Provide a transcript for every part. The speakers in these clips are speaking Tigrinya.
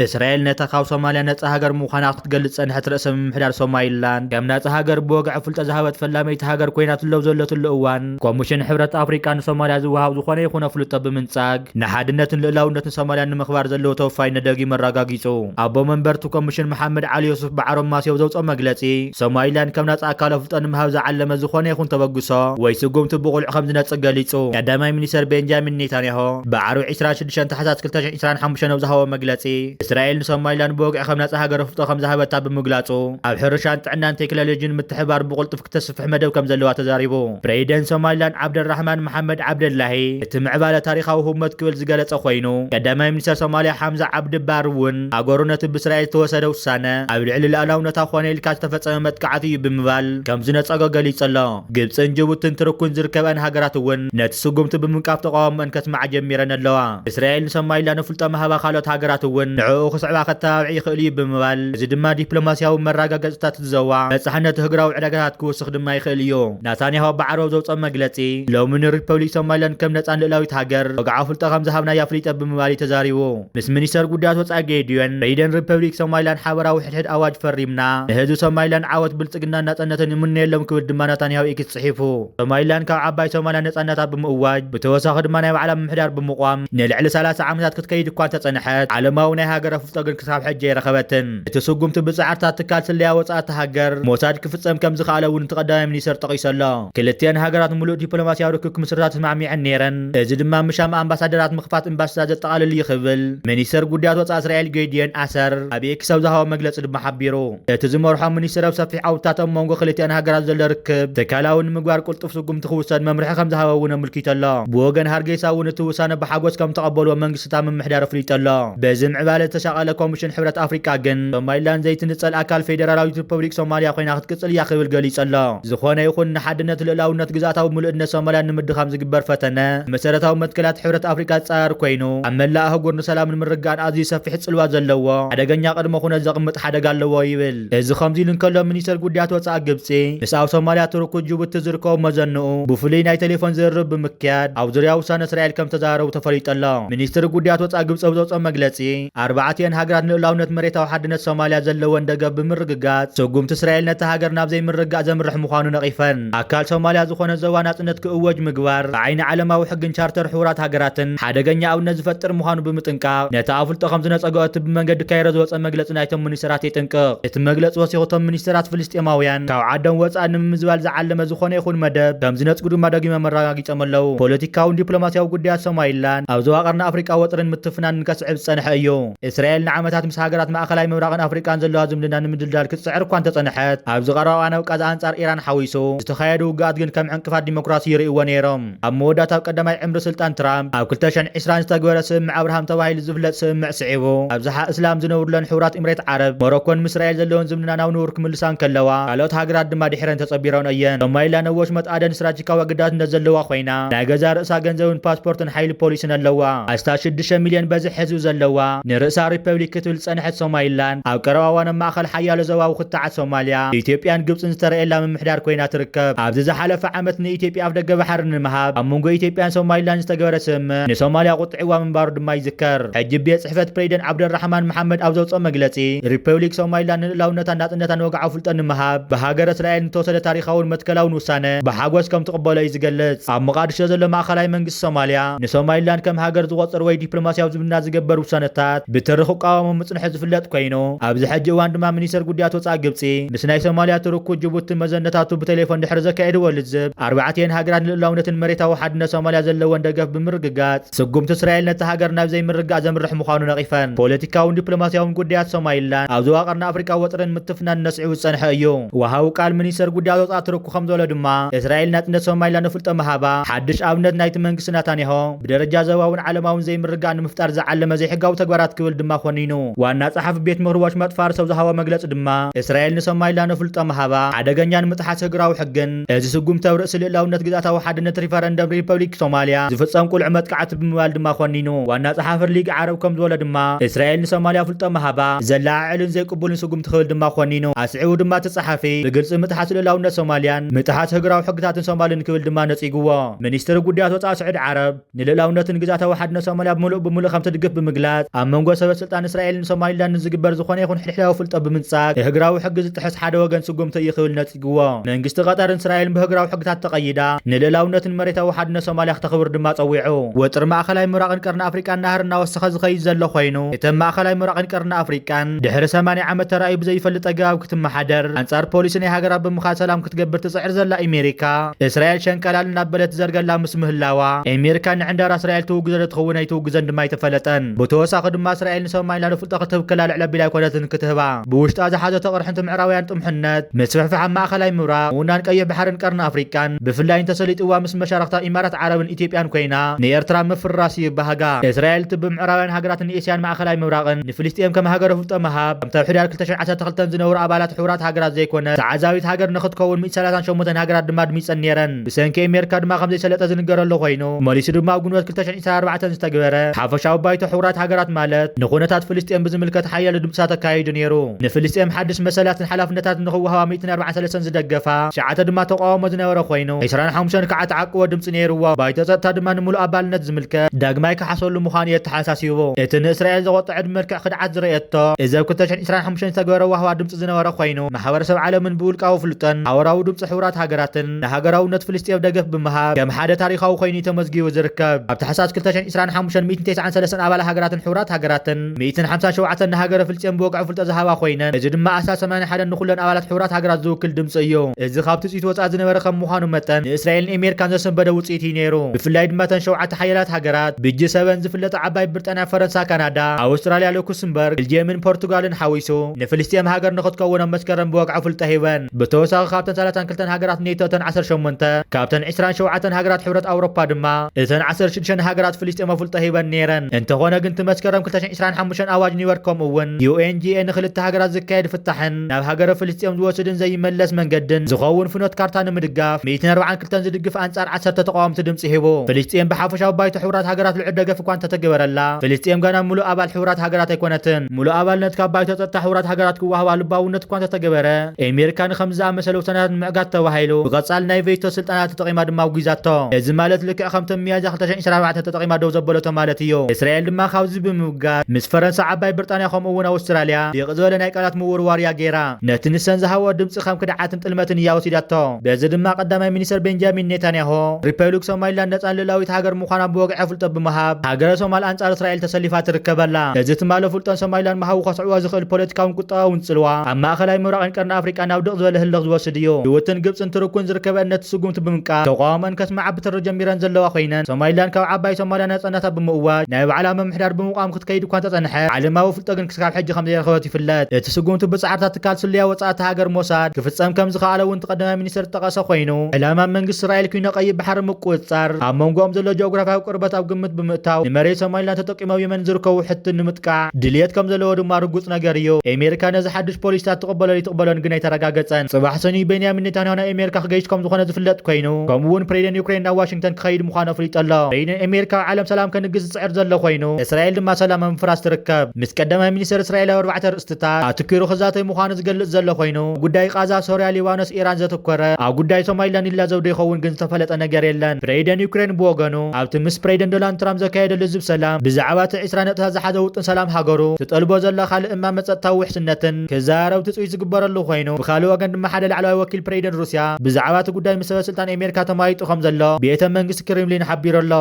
እስራኤል ነታኻው ሶማሊያ ነፃ ሃገር ምዃና ክትገልጽ ጸንሐት ርእሰ ምምሕዳር ሶማሊላንድ ከም ነፃ ሃገር ብወግዕ ፍልጠ ዝሃበት ፈላመይቲ ሃገር ኮይና ትለው ዘለትሉ እዋን ኮሚሽን ሕብረት ኣፍሪካ ንሶማልያ ዝወሃብ ዝኾነ ይኹነ ፍልጠ ብምንጻግ ንሓድነትን ልዕላውነትን ሶማልያ ንምኽባር ዘለዎ ተወፋይነት ደጊሙ ኣረጋጊጹ ኣቦ መንበርቲ ኮሚሽን መሐመድ ዓሊ ዩሱፍ በዓሮም ማስዮ ዘውፅኦ መግለጺ ሶማሊላንድ ከም ነፃ ኣካለ ፍልጠ ንምሃብ ዝዓለመ ዝኾነ ይኹን ተበግሶ ወይ ስጉምቲ ብቑልዕ ከም ዝነጽግ ገሊጹ ቀዳማይ ሚኒስተር ቤንጃሚን ኔታንያሆ ብዓርቢ 26 ታሕሳስ 2025 ዝሃቦ መግለጺ እስራኤል ንሶማሊላንድ ብወግዕ ከም ነፃ ሃገር ፍልጠ ከም ዝሃበታ ብምግላጹ ኣብ ሕርሻን ጥዕናን ቴክኖሎጂን ምትሕባር ብቁልጥፍ ክትስፍሕ መደብ ከም ዘለዋ ተዛሪቡ ፕሬዚደንት ሶማሊላንድ ዓብደራሕማን መሐመድ ዓብደላሂ እቲ ምዕባለ ታሪኻዊ ህመት ክብል ዝገለጸ ኮይኑ ቀዳማይ ሚኒስተር ሶማልያ ሓምዛ ዓብዲ ባር እውን ኣገሩ ነቲ ብእስራኤል ዝተወሰደ ውሳነ ኣብ ልዕሊ ልኣላውነታ ኮነ ኢልካ ዝተፈጸመ መጥቃዕቲ እዩ ብምባል ከም ዝነጸጎ ገሊጹ ኣሎ ግብፅን ጅቡትን ትርኩን ዝርከበን ሃገራት እውን ነቲ ስጉምቲ ብምንቃፍ ተቃውሞአን ከስማዓ ጀሚረን ኣለዋ እስራኤል ንሶማሊላንድ ፍልጠ መሃባ ካልኦት ሃገራት እውን ንዕኡ ክስዕባ ከተባብዕ ይኽእል እዩ ብምባል እዚ ድማ ዲፕሎማስያዊ መረጋገጽታት ዝዘዋ በጻሕነት ህግራዊ ዕዳጋታት ክውስኽ ድማ ይኽእል እዩ ናታንያሆ በዓረብ ዘውፅኦ መግለጺ ሎሚ ንሪፐብሊክ ሶማሊላንድ ከም ነፃን ልዕላዊት ሃገር ወግዓዊ ፍልጠ ከም ዝሃብና ኣፍሊጠ ብምባል ተዛሪቡ ምስ ሚኒስተር ጉዳያት ወፃኢ ጌድዮን ፕሬዚደንት ሪፐብሊክ ሶማሊላንድ ሓበራዊ ሕድሕድ ኣዋጅ ፈሪምና ንህዝቢ ሶማሊላንድ ዓወት ብልጽግናን ናጽነትን ይምነየሎም ክብል ድማ ናታንያሆ ኢኪት ጽሒፉ ሶማሊላንድ ካብ ዓባይ ሶማልያ ነፃነታ ብምእዋጅ ብተወሳኺ ድማ ናይ ባዕላ ምምሕዳር ብምቋም ንልዕሊ 30 ዓመታት ክትከይድ እኳ ተጸንሐት ዓለማዊ ናይ ሃገረ ፍልጠ ግን ክሳብ ሕጂ ኣይረኸበትን እቲ ስጉምቲ ብጻዕርታት ትካል ስለያ ወጻእቲ ሃገር ሞሳድ ክፍጸም ከም ዝኽኣለ እውን እቲ ቀዳማይ ሚኒስተር ጠቒሱ ኣሎ ክልቲአን ሃገራት ሙሉእ ዲፕሎማስያዊ ርክብ ምስርታት ተስማዕሚዐን ነይረን እዚ ድማ ምሻም ኣምባሳደራት ምኽፋት ኤምባሲታት ዘጠቓልል ይኽብል ሚኒስተር ጉዳያት ወፃኢ እስራኤል ጌድዮን ኣሰር ኣብ ኤክስ ኣብ ዝሃቦ መግለጺ ድማ ሓቢሩ እቲ ዝመርሖ ሚኒስተር ኣብ ሰፊሕ ዓውትታት ኣብ መንጎ ክልቲአን ሃገራት ዘሎ ርክብ ትካላዊ ንምግባር ቁልጡፍ ስጉምቲ ክውሰድ መምርሒ ከም ዝሃበ እውን ኣመልኪቱ ኣሎ ብወገን ሃርጌሳ እውን እቲ ውሳነ ብሓጎስ ከም ተቐበልዎ መንግስታት ምምሕዳር ኣፍሊጡ ኣሎ በዚ ምዕባለ ዝተሻቐለ ኮሚሽን ሕብረት ኣፍሪካ ግን ሶማሊላንድ ዘይትንጸል ኣካል ፌደራላዊት ሪፐብሊክ ሶማልያ ኮይና ክትቅጽል እያ ክብል ገሊጹ ኣሎ ዝኾነ ይኹን ንሓድነት ልዕላውነት ግዛታዊ ምሉእነት ሶማልያ ንምድኻም ዝግበር ፈተነ መሰረታዊ መትከላት ሕብረት ኣፍሪካ ዝጻየር ኮይኑ ኣብ መላእ ኣህጉር ንሰላምን ምርጋእን ኣዝዩ ሰፊሕ ጽልዋ ዘለዎ ሓደገኛ ቅድመ ኩነት ዘቕምጥ ሓደጋ ኣለዎ ይብል እዚ ከምዚ ኢሉ እንከሎ ሚኒስተር ጉዳያት ወፃኢ ግብፂ ምስ ኣብ ሶማልያ ትርኩ ጅቡቲ ዝርከቡ መዘንኡ ብፍሉይ ናይ ቴሌፎን ዝርርብ ብምክያድ ኣብ ዙርያ ውሳነ እስራኤል ከም ተዛረቡ ተፈሊጡ ኣሎ ሚኒስትር ጉዳያት ወፃኢ ግብፂ ዘውፅኦ መግለጺ ኣርባዕተን ሃገራት ንልዕላውነት መሬታዊ ሓድነት ሶማልያ ዘለወን ደገፍ ብምርግጋጽ ስጉምቲ እስራኤል ነቲ ሃገር ናብ ዘይምርጋእ ዘምርሕ ምዃኑ ነቒፈን ኣካል ሶማልያ ዝኾነ ዞባ ናጽነት ክእወጅ ምግባር ብዓይኒ ዓለማዊ ሕግን ቻርተር ሕቡራት ሃገራትን ሓደገኛ ኣብነት ዝፈጥር ምዃኑ ብምጥንቃቕ ነቲ ኣፍልጦ ከም ዝነጸግኦ እቲ ብመንገዲ ካይሮ ዝወፀ መግለጺ ናይቶም ሚኒስትራት ይጥንቅቕ እቲ መግለጺ ወሲኹቶም ሚኒስትራት ፍልስጤማውያን ካብ ዓዶም ወፃኢ ንምዝባል ዝዓለመ ዝኾነ ይኹን መደብ ከም ዝነጽጉ ድማ ደጊሞም ኣረጋጊጾም ኣለዉ ፖለቲካውን ዲፕሎማስያዊ ጉዳያት ሶማሊላንድ ኣብ ዞባ ቀርኒ ኣፍሪቃ ወጥርን ምትፍናንን ከስዕብ ዝጸንሐ እዩ እስራኤል ንዓመታት ምስ ሃገራት ማእኸላይ ምብራቕን ኣፍሪቃን ዘለዋ ዝምድና ንምድልዳል ክትስዕር እኳ እንተጸንሐት ኣብ ዝቐረባ እዋን ቃዛ ኣንጻር ኢራን ሓዊሱ ዝተኻየዱ ውግኣት ግን ከም ዕንቅፋት ዲሞክራሲ ይርእይዎ ነይሮም ኣብ መወዳእታ ኣብ ቀዳማይ ዕምሪ ስልጣን ትራምፕ ኣብ 2020 ዝተግበረ ስምምዕ ኣብርሃም ተባሂሉ ዝፍለጥ ስምምዕ ስዒቡ ኣብዝሓ እስላም ዝነብሩለን ሕቡራት ኤምሬት ዓረብ ሞሮኮን ምስ እስራኤል ዘለዎን ዝምድና ናብ ንቡር ክምልሳን ከለዋ ካልኦት ሃገራት ድማ ድሕረን ተጸቢሮን እየን ሶማሊላንድ ኣብ ወሽመጥ ኣደን ስትራቴጂካዊ ኣገዳስነት ዘለዋ ኮይና ናይ ገዛ ርእሳ ገንዘብን ፓስፖርትን ሓይሊ ፖሊስን ኣለዋ ኣስታት 6 ሚልዮን በዝሒ ህዝቢ ዘለዋ ንርእሳ ሪፐብሊክ ክትብል ጸንሐት ሶማሊላንድ ኣብ ቀረባ እዋን ኣብ ማእኸል ሓያሎ ዞባዊ ክትዓት ሶማልያ ኢትዮጵያን ግብፅን ዝተረኣየላ ምምሕዳር ኮይና ትርከብ ኣብዚ ዝሓለፈ ዓመት ንኢትዮጵያ ኣብ ደገ ባሕሪ ንምሃብ ኣብ መንጎ ኢትዮጵያን ሶማሊላንድ ዝተገበረ ስምምዕ ንሶማልያ ቁጥዕዋ ምንባሩ ድማ ይዝከር ሕጂ ቤት ጽሕፈት ፕሬዚደንት ዓብደራሕማን መሐመድ ኣብ ዘውፅኦ መግለጺ ሪፐብሊክ ሶማሊላንድ ንልዕላውነታን ናጽነታን ወግዓዊ ፍልጠት ንምሃብ ብሃገረ እስራኤል ንተወሰደ ታሪኻውን መትከላውን ውሳነ ብሓጎስ ከም ትቕበሎ እዩ ዝገልጽ ኣብ መቃድሾ ዘሎ ማእኸላይ መንግስቲ ሶማልያ ንሶማሊላንድ ከም ሃገር ዝቆጽር ወይ ዲፕሎማስያዊ ዝምድና ዝገበር ውሳነታት ብትርኽ ቃወሞ ምጽንሑ ዝፍለጥ ኮይኑ ኣብዚ ሕጂ እዋን ድማ ሚኒስተር ጉዳያት ወፃኢ ግብፂ ምስ ናይ ሶማልያ ትርኩ ጅቡቲ መዘነታቱ ብቴሌፎን ድሕሪ ዘካየድዎ ልዝብ ኣርባዕተን ሃገራት ንልዕላውነትን መሬታዊ ሓድነት ሶማልያ ዘለወን ደገፍ ብምርግጋጽ ስጉምቲ እስራኤል ነቲ ሃገር ናብ ዘይምርጋእ ዘምርሕ ምዃኑ ነቒፈን ፖለቲካውን ዲፕሎማስያውን ጉዳያት ሶማሊላንድ ኣብ ዞባ ቀርኒ ኣፍሪቃ ወጥርን ምትፍናን ነስዒቡ ዝጸንሐ እዩ ወሃቡ ቃል ሚኒስተር ጉዳያት ወፃኢ ትርኩ ከም ዘሎ ድማ እስራኤል ናጽነት ሶማሊላንድ ፍልጠ መሃባ ሓድሽ ኣብነት ናይቲ መንግስቲ ናታንያሆ ብደረጃ ዞባውን ዓለማውን ዘይምርጋእ ንምፍጣር ዝዓለመ ዘይሕጋዊ ተግባራት ክብል ድማ ኾኒኑ ዋና ጸሓፊ ቤት ምኽርቦች መጥፋር ሰብ ዝሃቦ መግለጺ ድማ እስራኤል ንሶማሊላንድ ፍልጠ መሃባ ሓደገኛን ምጥሓት ህግራዊ ሕግን እዚ ስጉምቲ ኣብ ርእሲ ልዕላውነት ግዛታዊ ሓድነት ሪፈረንደም ሪፐብሊክ ሶማልያ ዝፍጸም ቁልዕ መጥቃዕቲ ብምባል ድማ ኾኒኑ ዋና ጸሓፊ ሊግ ዓረብ ከም ዝበሎ ድማ እስራኤል ንሶማልያ ፍልጠ መሃባ ዘላዓዕልን ዘይቅቡልን ስጉምቲ ክብል ድማ ኾኒኑ ኣስዒቡ ድማ ተጸሓፊ ብግልጽ ምጥሓት ልዕላውነት ሶማልያን ምጥሓት ህግራዊ ሕግታትን ሶማልን ክብል ድማ ነጺግዎ ሚኒስትር ጉዳያት ወፃኢ ስዑድ ዓረብ ንልዕላውነትን ግዛታዊ ሓድነት ሶማልያ ብምሉእ ከም ትድግፍ ብምግላጽ ኣብ መንጎ ሰበስልጣን እስራኤልን ሶማሊላንድ ዝግበር ዝኾነ ይኹን ሕድሕዳዊ ፍልጦ ብምንጻግ ህግራዊ ሕጊ ዝጥሕስ ሓደ ወገን ስጉምቲ ይኽብል ነጽግዎ መንግስቲ ቀጠርን እስራኤልን ብህግራዊ ሕግታት ተቐይዳ ንልዕላውነትን መሬታዊ ሓድነት ሶማልያ ክተኽብር ድማ ጸዊዑ ወጥሪ ማእኸላይ ምብራቕን ቀርኒ ኣፍሪቃን ናህር እናወሰኸ ዝኸይድ ዘሎ ኮይኑ እተን ማእኸላይ ምብራቕን ቀርኒ ኣፍሪቃን ድሕሪ 80 ዓመት ተራእዩ ብዘይፈልጥ ኣገባብ ክትመሓደር አንጻር ፖሊስ ናይ ሃገራት ብምኻድ ሰላም ክትገብር ትጽዕር ዘላ ኣሜሪካ እስራኤል ሸንቀላል እናበለት ዘርገላ ምስ ምህላዋ ኣሜሪካ ንዕንዳራ እስራኤል ትውግዘ ትኸውን ኣይትውግዘን ድማ ይተፈለጠን ብተወሳኺ ድማ እስራኤል ንሶማሊላንድ ፍልጦ ክትህብ ልዕለ ቢላይ ኮነትን ክትህባ ብውሽጣ ዝሓዘተ ቅርሕንቲ ምዕራባውያን ጥምሕነት ምስፍሕፋሕ ማእኸላይ ምብራቕ ውናን ቀይሕ ባሕርን ቀርኒ ኣፍሪቃን ብፍላይ እንተሰሊጥዋ ምስ መሻርክታ ኢማራት ዓረብን ኢትዮጵያን ኮይና ንኤርትራ ምፍራስ ይባሃጋ እስራኤል ብምዕራባውያን ሃገራትን ንኤስያን ማእኸላይ ምብራቕን ንፍልስጤም ከም ሃገረ ፍልጦ መሃብ ከምታ ሕዳር 2012 ዝነበሩ ኣባላት ሕቡራት ሃገራት ዘይኮነ ተዓዛቢት ሃገር ንኽትከውን 138 ሃገራት ድማ ድሚፀን ነይረን ብሰንኪ ኣሜሪካ ድማ ከምዘይሰለጠ ዝንገረሉ ኮይኑ መሊሱ ድማ ኣብ ግንቦት 2024 ዝተግበረ ሓፈሻዊ ባይቶ ሕቡራት ሃገራት ማለት ንኹነታት ፍልስጤም ብዝምልከት ሓያሎ ድምፅታት ተካይዱ ነይሩ ንፍልስጤም ሓድሽ መሰላትን ሓላፍነታትን ንኽወሃባ 143 ዝደገፋ ሸዓተ ድማ ተቃውሞ ዝነበረ ኮይኑ 25 ከዓ ተዓቅቦ ድምፂ ነይሩዎ ባይቶ ፀጥታ ድማ ንምሉእ ኣባልነት ዝምልከት ዳግማይ ክሓሰሉ ምዃኑ የተሓሳሲቡ እቲ ንእስራኤል ዘቆጥዕ መልክዕ ክድዓት ዝረአየቶ እዚ ኣብ 2025 ዝተገበረ ዋህባ ድምፂ ዝነበረ ኮይኑ ማሕበረሰብ ዓለምን ብውልቃዊ ፍልጠን ሓበራዊ ድምፂ ሕቡራት ሃገራትን ንሃገራውነት ፍልስጤም ደገፍ ብምሃብ ከም ሓደ ታሪኻዊ ኮይኑ ተመዝጊቡ ዝርከብ ኣብ ታሕሳስ 2025 193 ኣባላት ሃገራትን ሕቡራት ሃገራትን 157 ንሃገረ ፍልስጤም ብወግዒ ፍልጠ ዝሃባ ኮይነን እዚ ድማ ኣሳስ 81 ንኹለን ኣባላት ሕቡራት ሃገራት ዝውክል ድምፂ እዩ እዚ ካብቲ ጽኢት ወጻኢ ዝነበረ ከም ምዃኑ መጠን ንእስራኤልን ኣሜሪካን ዘሰንበደ ውጽኢት እዩ ነይሩ ብፍላይ ድማ ተን 7 ሓያላት ሃገራት ብጂ7 ዝፍለጡ ዓባይ ብሪጣንያ ፈረንሳ ካናዳ ኣውስትራልያ ሉክሰምበርግ ቤልጅየምን ፖርቱጋልን ሓዊሱ ንፍልስጤም ሃገር ንኽትከውን ኣብ መስከረም ብወግዒ ፍልጠ ሂበን ብተወሳኺ ካብተን 32 ሃገራት ኔቶ እተን 18 ካብተን 27 ሃገራት ሕብረት ኣውሮፓ ድማ እተን 16 ሃገራት ፍልስጤም ፍልጠ ሂበን ነይረን እንተኾነ ግን መስከረም 2025 ኣዋጅ ኒውዮርክ ከምኡ እውን ዩኤንጂኤ ንክልተ ሃገራት ዝካየድ ፍታሕን ናብ ሃገረ ፍልስጤም ዝወስድን ዘይመለስ መንገድን ዝኸውን ፍኖት ካርታ ንምድጋፍ 142 ዝድግፍ አንጻር 10 ተቃዋምቲ ድምፂ ሂቡ ፍልስጤም ብሓፈሻዊ ባይቶ ሕቡራት ሃገራት ልዑል ደገፍ እኳ እንተተገበረላ ፍልስጤም ገና ሙሉእ ኣባል ሕቡራት ሃገራት ኣይኮነትን ሙሉእ ኣባልነት ካብ ባይቶ ፀጥታ ሕቡራት ሃገራት ክወሃባ ልባውነት እኳ እንተተገበረ ኣሜሪካ ንከምዚ ዝኣመሰሉ ውሳኔታት ምዕጋድ ተባሂሉ ብቐጻሊ ናይ ቬቶ ስልጣናት ተጠቂማ ድማ ውጊዛቶ እዚ ማለት ልክዕ ከምቲ ሚያዝያ 2024 ተጠቂማ ደው ዘበለቶ ማለት እዩ እስራኤል ድማ ካብዚ ብምውጋድ ምስ ፈረንሳ ዓባይ ብሪጣንያ ከምኡ እውን ኣውስትራልያ ሊቕ ዝበለ ናይ ቃላት ምውርዋር እያ ጌራ ነቲ ንሰን ዝሃቦ ድምፂ ከም ክድዓትን ጥልመትን እያ ወሲዳቶ በዚ ድማ ቀዳማይ ሚኒስትር ቤንጃሚን ኔታንያሆ ሪፐብሊክ ሶማሊላንድ ነፃን ልዕላዊት ሃገር ምዃና ብወግዒ ፍልጦ ብምሃብ ሃገረ ሶማል አንጻር እስራኤል ተሰሊፋ ትርከበላ እዚ ትማለ ፍልጦን ሶማሊላንድ መሃቡ ከስዕዋ ዝኽእል ፖለቲካውን ቁጠባውን ጽልዋ ኣብ ማእኸላይ ምብራቕን ቀርኒ ኣፍሪቃ ናብ ድቕ ዝበለ ህልኽ ዝወስድ እዩ ህወትን ግብፅን ትርኩን ዝርከበ ነቲ ስጉምቲ ብምንቃር ተቃውሞን ከስማዓ ብትሪ ጀሚረን ዘለዋ ኮይነን ሶማሊላንድ ካብ ዓባይ ሶማልያ ነፃነታ ብምእዋጅ ናይ ባዕላ ምምሕዳር ብምቋም ክትከይድ እኳ ተጸንሐ ዓለማዊ ፍልጦ ግን ክሳብ ሕጂ ከም ዘይረኸበት ይፍለጥ እቲ ስጉምቲ ብጻዕርታት ትካል ስልያ ወጻእቲ ሃገር ሞሳድ ክፍጸም ከም ዝኸኣለ እውን ተቐዳማይ ሚኒስትር ጠቐሰ ኮይኑ ዕላማ መንግስቲ እስራኤል ኮይኑ ቀይሕ ባሕሪ ምቁጽጻር ኣብ መንጎኦም ዘሎ ጂኦግራፊያዊ ቅርበት ኣብ ግምት ብምእታው ንመሬት ሶማሊላንድ ተጠቂሞም የመን ዝርከቡ ሕትን ንምጥቃዕ ድልየት ከም ዘለዎ ድማ ርጉጽ ነገር እዩ ኣሜሪካ ነዚ ሓድሽ ፖሊሲታት ትቕበሎ ይትቕበሎን ግን ኣይተረጋገፀን ጽባሕ ሰኒ ቤንያሚን ኔታንያሁ ናይ ኣሜሪካ ክገይሽ ከም ዝኾነ ዝፍለጥ ኮይኑ ከምኡ እውን ፕሬዚደንት ዩክሬን ናብ ዋሽንግተን ክኸይድ ምዃኑ ኣፍሊጡ ኣሎ ፕሬዚደንት ኣሜሪካ ዓለም ሰላም ከንግስ ዝፅዕር ዘሎ ኮይኑ እስራኤል ድማ ሰላም ምፍራስ ትርከብ ምስ ቀዳማይ ሚኒስትር እስራኤል ኣብ 4 ርእስታት ኣትኪሩ ክዛተይ ምዃኑ ዝገልጽ ዘሎ ኮይኑ ጉዳይ ቃዛ ሶርያ ሊባኖስ ኢራን ዘተኮረ ኣብ ጉዳይ ሶማሊላንድ ኢላ ዘውደ ይኸውን ግን ዝተፈለጠ ነገር የለን ፕሬዚደንት ዩክሬን ብወገኑ ኣብቲ ምስ ፕሬዚደንት ዶናልድ ትራምፕ ዘካየደሉ ዝብ ሰላም ብዛዕባ እቲ 20 ነጥብታት ዝሓዘ ውጥን ሰላም ሃገሩ ትጠልቦ ዘላ ካልእ እማ መፀጥታዊ ውሕስነትን ክዛረብ ትፅኢት ዝግበረሉ ኮይኑ ብካልእ ወገን ድማ ሓደ ላዕለዋይ ወኪል ፕሬዚደንት ሩስያ ብዛዕባ እቲ ጉዳይ ምስ ሰበስልጣን ኣሜሪካ ተማይጡ ከም ዘሎ ቤተ መንግስቲ ክሬምሊን ሓቢሩ ኣሎ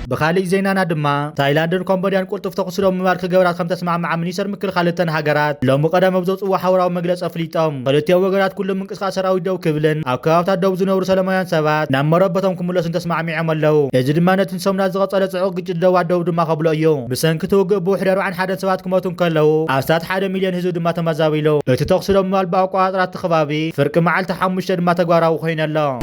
بخالي زينانا دما تايلاندن كمبوديان قلطف تقصدوا ممارك جبرات خم تسمع مع منيسر مكل خالتن هاجرات لو مقدم مبزوط وحوراو مجلس أفليتهم خلتي وجرات كل من قصة سراوي دو كبلن أكافت دو زنور سلاميان سبات نام مربطهم كملة تسمع مع عمل له يجد ما نتنسون نازغط على صعوق جد دو دما قبل يوم بسن كتوج بوحدر عن حدا سبات كماتون كله أستاد حدا مليون هزود ما تمزاوي له تتقصدوا مال باقوات رات خبابي فرق مع التحمش ما تجارا وخين الله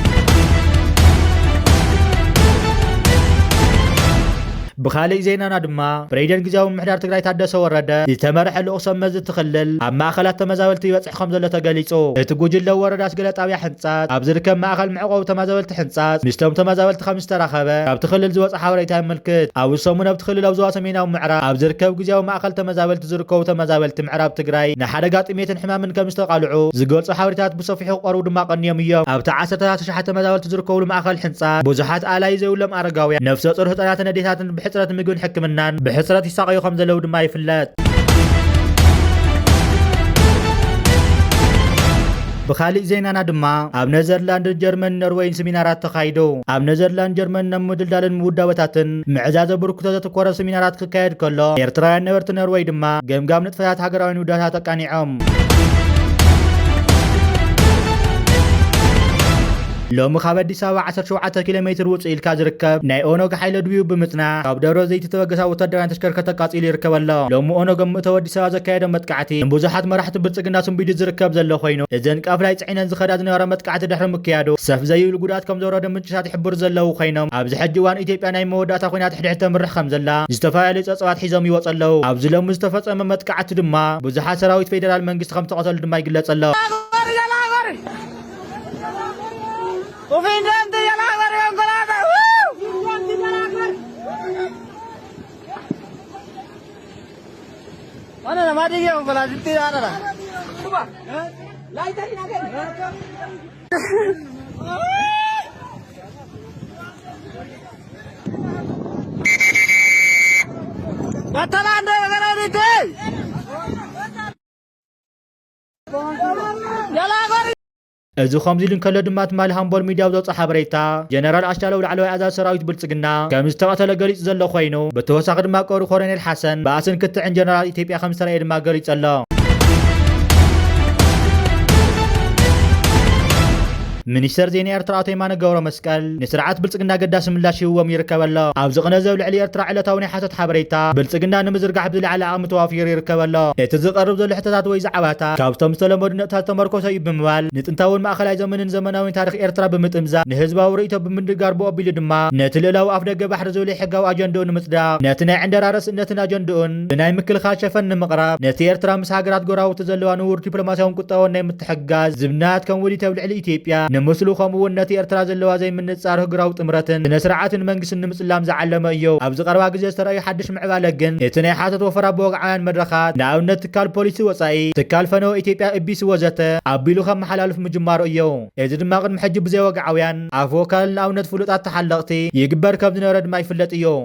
بخالق زينانا دما بريدن غزاو محدار تግራይ ታደሰ ወረደ ዝተመረሐ ልኡሰብ መዝ ትኽልል ኣብ ማእኸላት ተመዛበልቲ ይበጽሕኩም ዘሎ ተገሊጹ እቲ ጉጅለ ወረዳ ኣስገለጣብያ ሕንጻት ኣብ ዝርከብ ማእኸል ምዕቆብ ተመዛበልቲ ሕንጻት ምስቶም ተመዛበልቲ ከም ዝተረኸበ ኣብ ትኽልል ዝወጽእ ሓበሬታ ይምልክት ኣብ ሰሙን ኣብ ትኽልል ኣብ ዞባ ሰሜናዊ ምዕራብ ኣብ ዝርከብ ግዝያዊ ማእኸል ተመዛበልቲ ዝርከቡ ተመዛበልቲ ምዕራብ ትግራይ ንሓደጋ ጥሜትን ሕማምን ከም ዝተቃልዑ ዝገልጹ ሓበሬታት ብሰፊሑ ቀርቡ ድማ ቀንዮም እዮም ኣብቲ 19 ተመዛበልቲ ዝርከብሉ ማእኸል ሕንጻት ብዙሓት ኣላይ ዘይብሎም ኣረጋውያን ነፍሰ ጡር ህጻናትን ኣዴታትን ብሕጽረት ምግብን ሕክምናን ብሕጽረት ይሳቀዩ ከም ዘለው ድማ ይፍለጥ بخالق زينانا دما ኣብ ነዘርላንድ ጀርመን ኖርዌይን ሰሚናራት ተኻይዶ ኣብ ነዘርላንድ ጀርመን ንምድልዳልን ምውዳበታትን ምዕዛዘ ብርክቶ ዘተኮረ ሰሚናራት ክካየድ ከሎ ኤርትራውያን ነበርቲ ኖርዌይ ድማ ገምጋም ንጥፈታት ሃገራዊ ውዳታት ተቃኒዖም ሎሚ ካብ ኣዲስ ኣበባ 17 ኪሎ ሜትር ውፅእ ኢልካ ዝርከብ ናይ ኦነግ ሓይለ ድብዩ ብምጽናዕ ካብ ደብረ ዘይት ተወገሳ ወተሃደራዊ ተሽከርከርቲ ተቃጺሉ ይርከብ ኣሎ ሎሚ ኦነግ ምእተው ኣዲስ ኣበባ ዘካየደ መጥቃዕቲ ብዙሓት መራሕቲ ብልጽግና ስንቢዱ ዝርከብ ዘሎ ኮይኑ እዘን ቃፍ ላይ ጽዒነን ዝኸዳ ዝነበረ መጥቃዕቲ ድሕሪ ምክያዱ ሰፍ ዘይብሉ ጉዳት ከም ዘወረደ ምንጭታት ይሕብሩ ዘለው ኮይኖም ኣብዚ ሕጂ እዋን ኢትዮጵያ ናይ መወዳእታ ኩናት ሕድሕድ ተምርሕ ከም ዘላ ዝተፈላለዩ ፀብፀባት ሒዞም ይወጽ ኣለው ኣብዚ ሎሚ ዝተፈጸመ መጥቃዕቲ ድማ ብዙሓት ሰራዊት ፌደራል መንግስቲ ከም ተቐተሉ ድማ ይግለጽ ኣሎ وفين يا لاغر يا غلاغر انا ما دي يا غلاغر انت يا انا لا يدري ناقل بطل عند غلاغر يا لاغر እዚ ከምዚ ኢሉን ከሎ ድማ ትማሊ ሃምቦል ሚድያ ዘውፅእ ሓበሬታ ጀነራል ኣሽታለው ላዕለዋይ ኣዛዚ ሰራዊት ብልጽግና ከም ዝተቐተለ ገሊጹ ዘሎ ኮይኑ ብተወሳኺ ድማ ቀሩ ኮሎኔል ሓሰን በኣስን ክትዕን ጀነራል ኢትዮጵያ ከም ዝተረኣየ ድማ ገሊጹ ኣሎ ሚኒስተር ዜና ኤርትራ ኣቶ የማነ ገብረ መስቀል ንስርዓት ብልጽግና ገዳሲ ምላሽ ይህቦም ይርከብ ኣሎ ኣብ ዝቕነዘብ ልዕሊ ኤርትራ ዕለታዊ ናይ ሓተት ሓበሬታ ብልጽግና ንምዝርጋሕ ብዝለዓለ ኣቕሚ ተዋፊሩ ይርከብ ኣሎ እቲ ዝቐርብ ዘሎ ሕቶታት ወይ ዛዕባታት ካብቶም ዝተለመዱ ነጥብታት ተመርኮሰ እዩ ብምባል ንጥንታውን ማእኸላይ ዘመንን ዘመናዊን ታሪክ ኤርትራ ብምጥምዛዝ ንህዝባዊ ርእይቶ ብምንድጋር ብኣቢሉ ድማ ነቲ ልዕላዊ ኣፍ ደገ ባሕሪ ዝብሉ ሕጋዊ ኣጀንድኡ ንምጽዳቕ ነቲ ናይ ዕንደራ ርእስነትን ኣጀንድኡን ብናይ ምክልኻል ሸፈን ንምቕራብ ነቲ ኤርትራ ምስ ሃገራት ጎራውቲ ዘለዋ ንውር ዲፕሎማስያውን ቁጠባውን ናይ ምትሕግጋዝ ዝብናት ከም ውዲት ኣብ ልዕሊ ኢትዮጵያ ንምስሉ ከምኡውን ነቲ ኤርትራ ዘለዋ ዘይምንጻር ህግራዊ ጥምረትን ስነ-ስርዓትን መንግስትን ንምጽላም ዝዓለመ እዩ ኣብዚ ቀረባ ግዜ ዝተረኣዩ ሓድሽ ምዕባለ ግን እቲ ናይ ሓተት ወፈራ ብወግዓውያን መድረኻት ንኣብነት ትካል ፖሊሲ ወጻኢ ትካል ፈነወ ኢትዮጵያ እቢሲ ወዘተ ኣቢሉ ከም መሓላለፍ ምጅማሩ እዩ እዚ ድማ ቅድሚ ሕጂ ብዘይ ወግዓውያን ኣፍ ወካል ንኣብነት ፍሉጣት ተሓለቕቲ ይግበር ከም ዝነበረ ድማ ይፍለጥ እዩ